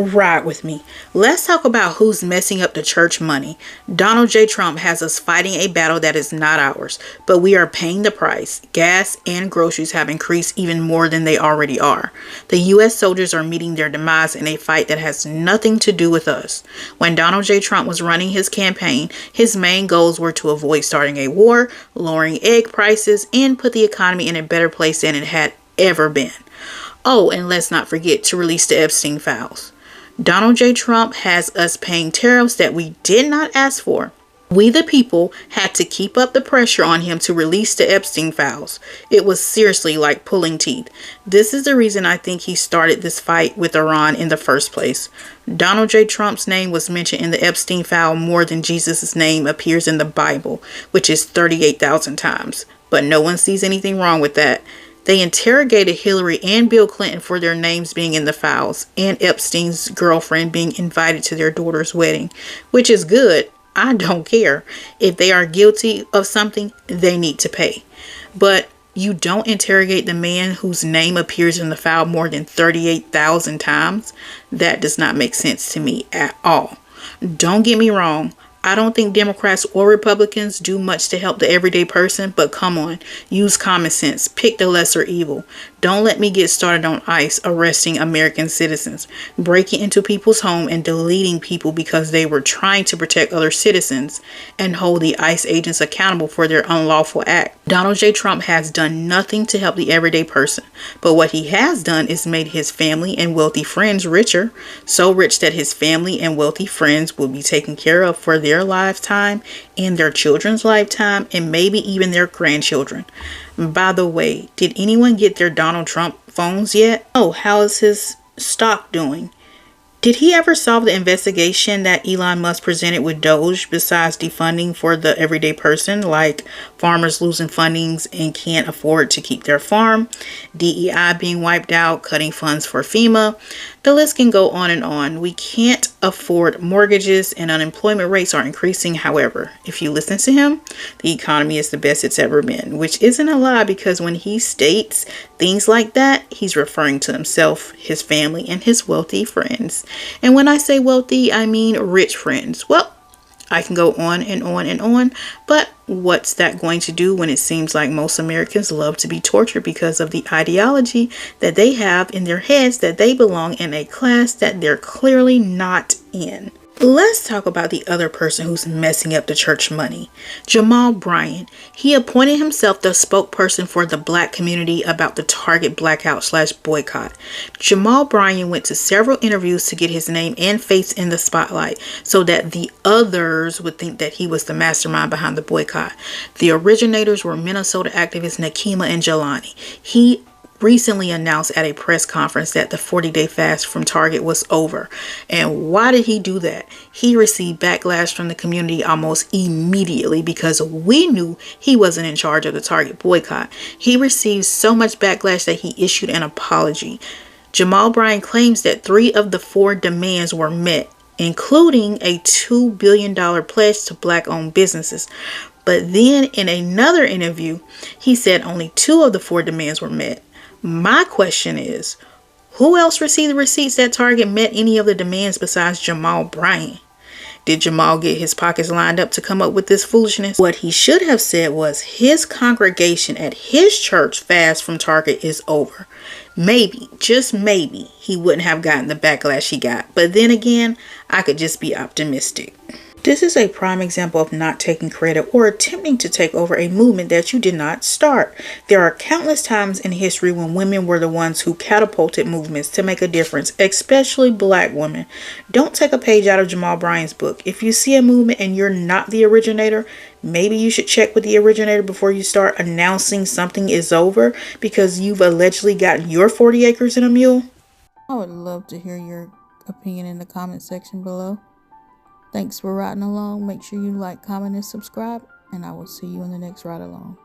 Ride with me. Let's talk about who's messing up the church money. Donald J. Trump has us fighting a battle that is not ours, but we are paying the price. Gas and groceries have increased even more than they already are. The U.S. soldiers are meeting their demise in a fight that has nothing to do with us. When Donald J. Trump was running his campaign, his main goals were to avoid starting a war, lowering egg prices, and put the economy in a better place than it had ever been. Oh, and let's not forget to release the Epstein files. Donald J. Trump has us paying tariffs that we did not ask for. We, the people, had to keep up the pressure on him to release the Epstein files. It was seriously like pulling teeth. This is the reason I think he started this fight with Iran in the first place. Donald J. Trump's name was mentioned in the Epstein file more than Jesus' name appears in the Bible, which is 38,000 times. But no one sees anything wrong with that. They interrogated Hillary and Bill Clinton for their names being in the files and Epstein's girlfriend being invited to their daughter's wedding, which is good. I don't care. If they are guilty of something, they need to pay. But you don't interrogate the man whose name appears in the file more than 38,000 times. That does not make sense to me at all. Don't get me wrong. I don't think Democrats or Republicans do much to help the everyday person, but come on, use common sense, pick the lesser evil. Don't let me get started on ICE arresting American citizens, breaking into people's home and deleting people because they were trying to protect other citizens, and hold the ICE agents accountable for their unlawful act. Donald J. Trump has done nothing to help the everyday person, but what he has done is made his family and wealthy friends richer, so rich that his family and wealthy friends will be taken care of for their lifetime and their children's lifetime and maybe even their grandchildren. By the way, did anyone get their Donald Trump phones yet? Oh, how is his stock doing? Did he ever solve the investigation that Elon Musk presented with Doge besides defunding for the everyday person, like farmers losing fundings and can't afford to keep their farm, DEI being wiped out, cutting funds for FEMA? The list can go on and on. We can't afford mortgages and unemployment rates are increasing. However, if you listen to him, the economy is the best it's ever been, which isn't a lie because when he states things like that, he's referring to himself, his family, and his wealthy friends. And when I say wealthy, I mean rich friends. Well, I can go on and on and on, but what's that going to do when it seems like most Americans love to be tortured because of the ideology that they have in their heads that they belong in a class that they're clearly not in? Let's talk about the other person who's messing up the church money. Jamal Bryant. He appointed himself the spokesperson for the black community about the Target blackout/boycott. Jamal Bryant went to several interviews to get his name and face in the spotlight so that the others would think that he was the mastermind behind the boycott. The originators were Minnesota activists Nakima and Jelani. He recently announced at a press conference that the 40-day fast from Target was over. And why did he do that? He received backlash from the community almost immediately because we knew he wasn't in charge of the Target boycott. He received so much backlash that he issued an apology. Jamal Bryant claims that 3 of the 4 demands were met, including a $2 billion pledge to black-owned businesses. But then in another interview, he said only 2 of the 4 demands were met. My question is, who else received the receipts that Target met any of the demands besides Jamal Bryant? Did Jamal get his pockets lined up to come up with this foolishness? What he should have said was his congregation at his church fast from Target is over. Maybe, just maybe, he wouldn't have gotten the backlash he got. But then again, I could just be optimistic. This is a prime example of not taking credit or attempting to take over a movement that you did not start. There are countless times in history when women were the ones who catapulted movements to make a difference, especially black women. Don't take a page out of Jamal Bryant's book. If you see a movement and you're not the originator, maybe you should check with the originator before you start announcing something is over because you've allegedly gotten your 40 acres and a mule. I would love to hear your opinion in the comment section below. Thanks for riding along. Make sure you like, comment, and subscribe, and I will see you in the next ride along.